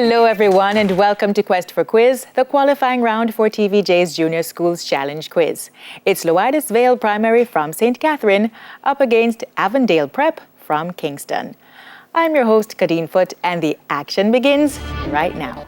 Hello everyone and welcome to Quest for Quiz, the qualifying round for TVJ's Junior Schools Challenge Quiz. It's Lluidas Vale Primary from St. Catherine up against Avondale Prep from Kingston. I'm your host Kadeen Foot and the action begins right now.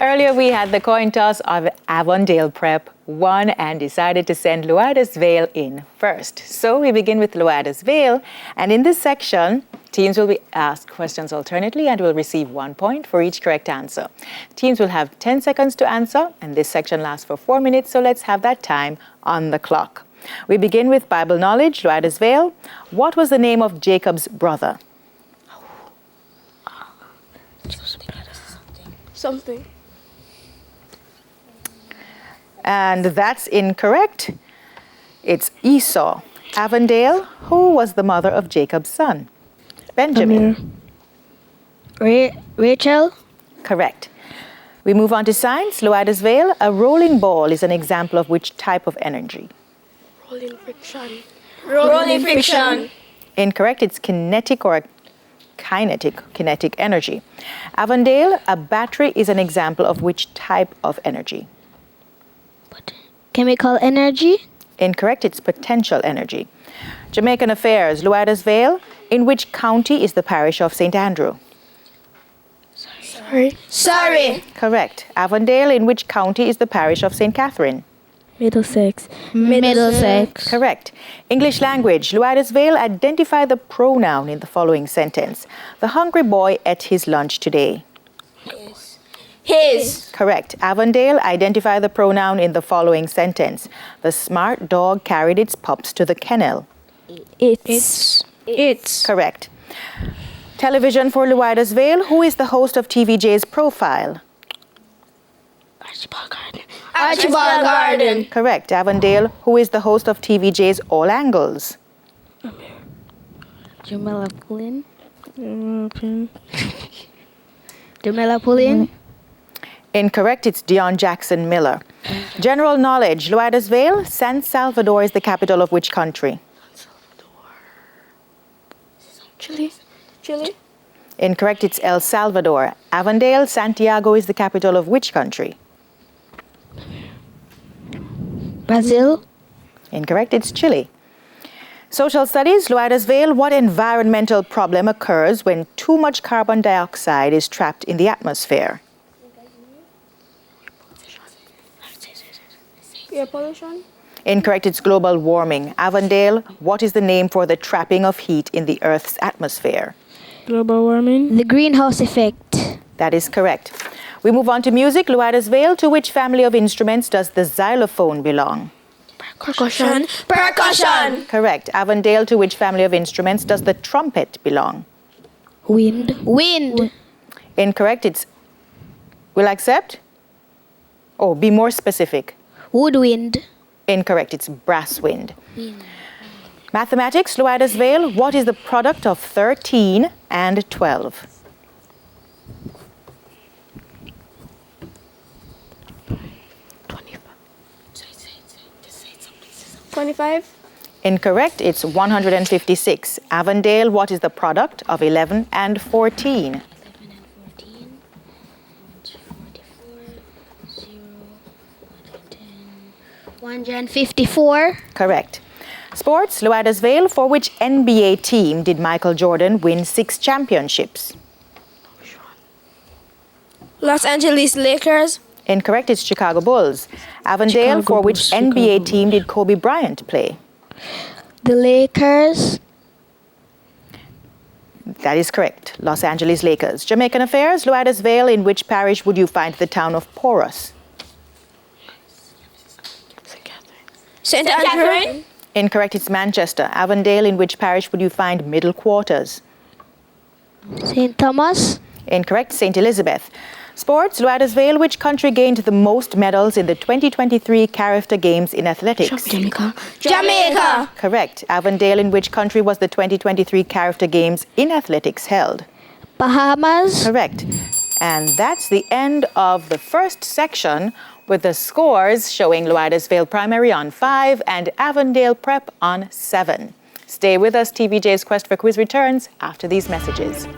Earlier we had the coin toss of Avondale Prep won and decided to send Lluidas Vale in first. So we begin with Lluidas Vale, and in this section, teams will be asked questions alternately and will receive 1 point for each correct answer. Teams will have 10 seconds to answer, and this section lasts for 4 minutes, so let's have that time on the clock. We begin with Bible knowledge. Lluidas Vale, what was the name of Jacob's brother? Something. And that's incorrect. It's Esau. Avondale, who was the mother of Jacob's son? Benjamin. Rachel. Correct. We move on to science. Lluidas Vale, a rolling ball is an example of which type of energy? Rolling friction. Rolling friction. Incorrect. It's kinetic or kinetic energy. Avondale, a battery is an example of which type of energy? Chemical energy. Incorrect. It's potential energy. Jamaican affairs. Lluidas Vale, in which county is the parish of St. Andrew? Surrey. Correct. Avondale, in which county is the parish of St. Catherine? Middlesex. Correct. English language. Lluidas Vale, identify the pronoun in the following sentence. The hungry boy ate his lunch today. His. Correct. Avondale, identify the pronoun in the following sentence. The smart dog carried its pups to the kennel. It's. Correct. Television for Lluidas Vale, who is the host of TVJ's Profile? Archibald Garden. Correct. Avondale, who is the host of TVJ's All Angles? Jamila Pullin. Incorrect. It's Dion Jackson Miller. General knowledge. Lluidas Vale, San Salvador is the capital of which country? Chile. Incorrect. It's El Salvador. Avondale, Santiago is the capital of which country? Brazil. Incorrect. It's Chile. Social studies. Lluidas Vale, what environmental problem occurs when too much carbon dioxide is trapped in the atmosphere? Air pollution. Incorrect. It's global warming. Avondale, what is the name for the trapping of heat in the Earth's atmosphere? Global warming. The greenhouse effect. That is correct. We move on to music. Lluidas Vale, to which family of instruments does the xylophone belong? Percussion. Correct. Avondale, to which family of instruments does the trumpet belong? Wind. Incorrect. It's, will accept? Oh, be more specific. Woodwind. Incorrect. It's brass wind. Mathematics. Lluidas Vale, what is the product of 13 and 12? 25. Incorrect. It's 156. Avondale, what is the product of 11 and 14? 154. Correct. Sports. Lluidas Vale, for which NBA team did Michael Jordan win 6 championships? Los Angeles Lakers. Incorrect. It's Chicago Bulls. Avondale, for which NBA team did Kobe Bryant play? The Lakers. That is correct. Los Angeles Lakers. Jamaican affairs. Lluidas Vale, in which parish would you find the town of Porus? St. Catherine. Incorrect. It's Manchester. Avondale, in which parish would you find Middle Quarters? St. Thomas. Incorrect. St. Elizabeth. Sports. Lluidas Vale, which country gained the most medals in the 2023 Carafter Games in athletics? Jamaica. Correct. Avondale, in which country was the 2023 Carafter Games in athletics held? Bahamas. Correct. And that's the end of the first section, with the scores showing Lluidas Vale Primary on 5 and Avondale Prep on 7. Stay with us. TVJ's Quest for Quiz returns after these messages.